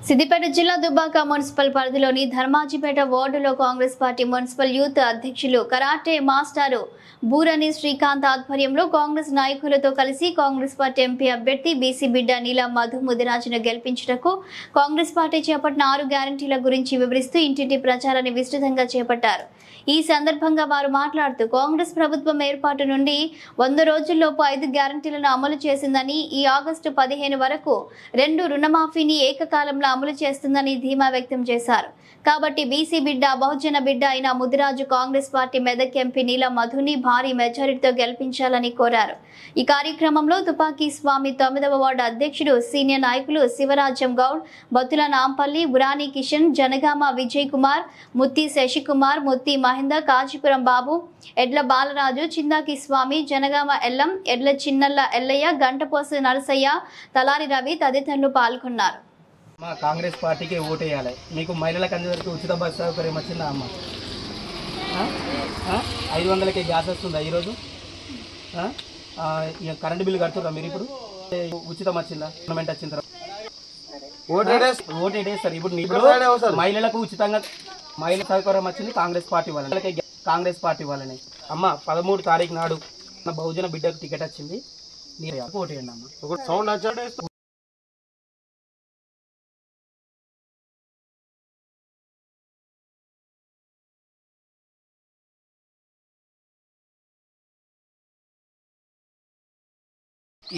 సిద్దిపేట జిల్లా దుబ్బాక మున్సిపల్ పరిధిలోని ధర్మాజిపేట వార్డులో కాంగ్రెస్ పార్టీ మున్సిపల్ యూత్ అధ్యక్షులు కరాటే మాస్టారు బూరని శ్రీకాంత్ ఆధ్వర్యంలో కాంగ్రెస్ నాయకులతో కలిసి కాంగ్రెస్ పార్టీ ఎంపీ అభ్యర్థి బీసీ బిడ్డ నీల మధు ముదిరాజును గెలిపించుటకు కాంగ్రెస్ పార్టీ చేపట్టిన 6 గ్యారంటీల గురించి వివరిస్తూ ఇంటింటి ప్రచారాన్ని విస్తృతంగా చేపట్టారు। ఈ సందర్భంగా వారు మాట్లాడుతూ కాంగ్రెస్ ప్రభుత్వం ఏర్పాటు నుండి 100 రోజుల్లోపు 5 గ్యారంటీలను అమలు చేసిందని, ఈ ఆగస్టు 15 వరకు 2 రుణమాఫీని ఏకకాలంలో అమలు చేస్తుందని ధీమా వ్యక్తం చేశారు। కాబట్టి బీసీ బిడ్డ బహుజన బిడ్డ అయిన ముదిరాజు కాంగ్రెస్ పార్టీ మెదక్ ఎంపీ నీల మధుని భారీ మెజారిటీతో గెలిపించాలని కోరారు। ఈ కార్యక్రమంలో తుపాకీ స్వామి 9వ వార్డు అధ్యక్షుడు సీనియర్ నాయకులు శివరాజం గౌడ్, బతుల నాంపల్లి, బురాని కిషన్, జనగామ విజయ్ కుమార్, ముత్తి శశికుమార్, ముత్తి మహేందర్, కాజీపురం బాబు, ఎడ్ల బాలరాజు, చిందాకి స్వామి, జనగామ ఎల్లం, ఎడ్ల చిన్నల్ల ఎల్లయ్య, గంటపోసు నరసయ్య, తలారి రవి తదితరులు పాల్గొన్నారు। మా కాంగ్రెస్ పార్టీకి ఓటేయాలి। మీకు మహిళలకు అందరికీ ఉచిత బస్సు సౌకర్యం వచ్చిందా అమ్మ? 500కే గ్యాస్ వస్తుందా ఈరోజు? కరెంటు బిల్లు కడుతుందా మీరు? ఇప్పుడు ఉచితం వచ్చిందా? గవర్నమెంట్ వచ్చిన తర్వాత ఓటేస్తారు। ఇప్పుడు మహిళలకు ఉచితంగా మహిళ సౌకర్యం వచ్చింది కాంగ్రెస్ పార్టీ వాళ్ళని, కాంగ్రెస్ పార్టీ వాళ్ళని। అమ్మ 13 తారీఖు నాడు బహుజన బిడ్డకు టికెట్ వచ్చింది, మీరు ఓటేయండి అమ్మ। సౌండ్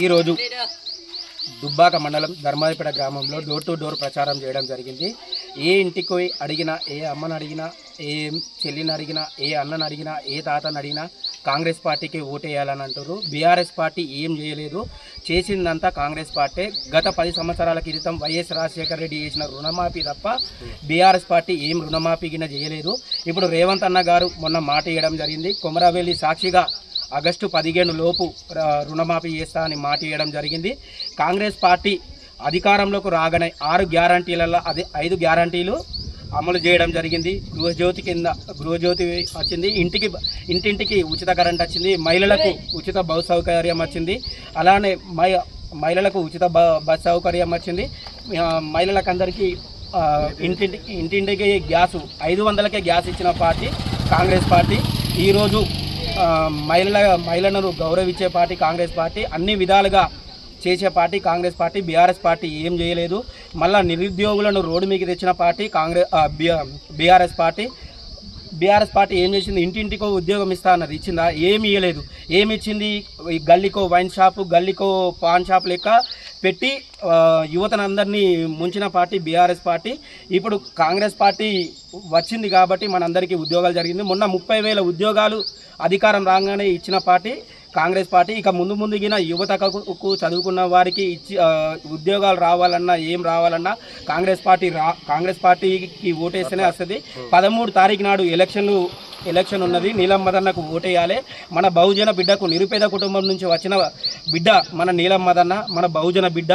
ఈరోజు దుబ్బాక మండలం ధర్మాజిపేట గ్రామంలో డోర్ టు డోర్ ప్రచారం చేయడం జరిగింది। ఏ ఇంటికి అడిగినా, ఏ అమ్మని అడిగినా, ఏ చెల్లిని అడిగినా, ఏ అన్నని అడిగినా, ఏ తాతని అడిగినా కాంగ్రెస్ పార్టీకి ఓటేయాలని అంటారు। బీఆర్ఎస్ పార్టీ ఏం చేయలేదు, చేసిందంతా కాంగ్రెస్ పార్టీ। గత 10 సంవత్సరాల క్రితం వైఎస్ రాజశేఖర రెడ్డి చేసిన రుణమాఫీ తప్ప బీఆర్ఎస్ పార్టీ ఏం రుణమాఫీ కింద చేయలేదు। ఇప్పుడు రేవంత్ అన్న గారు మొన్న మాట ఇవ్వడం జరిగింది, కొమరవెల్లి సాక్షిగా ఆగస్టు 15 లోపు రుణమాఫీ చేస్తా అని మాట ఇవ్వడం జరిగింది। కాంగ్రెస్ పార్టీ అధికారంలోకి రాగానే 6 గ్యారంటీలలో అది 5 గ్యారంటీలు అమలు చేయడం జరిగింది। గృహజ్యోతి కింద గృహజ్యోతి వచ్చింది, ఇంటింటికి ఉచిత కరెంట్ వచ్చింది, మహిళలకు ఉచిత బస్ సౌకర్యం వచ్చింది, అలానే మహిళలకు ఉచిత బస్ సౌకర్యం వచ్చింది। మహిళలకు అందరికీ ఇంటింటికి గ్యాసు 500కే గ్యాస్ ఇచ్చిన పార్టీ కాంగ్రెస్ పార్టీ। ఈరోజు మహిళలను గౌరవించే పార్టీ కాంగ్రెస్ పార్టీ, అన్ని విధాలుగా చేసే party Congress party. BRS party ఏం చేయలేదు, మళ్ళా నిరుద్యోగులను రోడ్డు మీకు తెచ్చిన party BRS party. BRS party ఏం చేసింది? ఇంటింటికో ఉద్యోగం ఇస్తా అన్నది, ఇచ్చిందా? ఏమి ఇవ్వలేదు। ఏమి ఇచ్చింది? గల్లీకో వైన్ షాపు, గల్లీకో పాన్ షాప్ లెక్క పెట్టి యువతనందరినీ ముంచిన పార్టీ బీఆర్ఎస్ పార్టీ। ఇప్పుడు కాంగ్రెస్ పార్టీ వచ్చింది కాబట్టి మనందరికీ ఉద్యోగాలు జరిగింది। మొన్న 30,000 ఉద్యోగాలు అధికారం రాగానే ఇచ్చిన పార్టీ కాంగ్రెస్ పార్టీ। ఇక ముందుగిన యువతకు చదువుకున్న వారికి ఉద్యోగాలు రావాలన్నా, ఏం రావాలన్నా కాంగ్రెస్ పార్టీకి ఓటేస్తేనే వస్తుంది। 13 తారీఖు నాడు ఎలక్షన్ ఉన్నది, నీలం మదన్నకు ఓటేయాలి। మన బహుజన బిడ్డకు, నిరుపేద కుటుంబం నుంచి వచ్చిన బిడ్డ మన నీలం మదన్న, మన బహుజన బిడ్డ।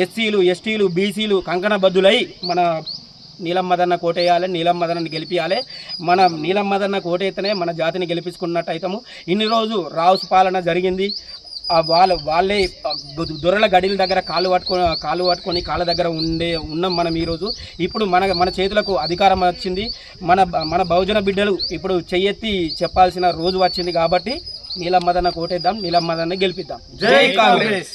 ఎస్సీలు, ఎస్టీలు, బీసీలు కంకణబద్దులై మన నీలం మదన్న కోటేయాలి, నీలం మదన్నని గెలిపించాలి। మన నీలం మదన్న కోటైతేనే మన జాతిని గెలిపించుకున్నట్టు అవుతాము। ఇన్ని రోజు రావుస్ పాలన జరిగింది, వాళ్ళే దొరల గడిల దగ్గర కాళ్ళు పట్టుకొని కాళ్ళ దగ్గర ఉన్నాం మనం ఈరోజు। ఇప్పుడు మన చేతులకు అధికారం వచ్చింది, మన బహుజన బిడ్డలు ఇప్పుడు చెయ్యెత్తి చెప్పాల్సిన రోజు వచ్చింది కాబట్టి నీలం మదన్న కోటేద్దాం, నీలం మదన్న గెలిపిద్దాం। జై కాంగ్రెస్।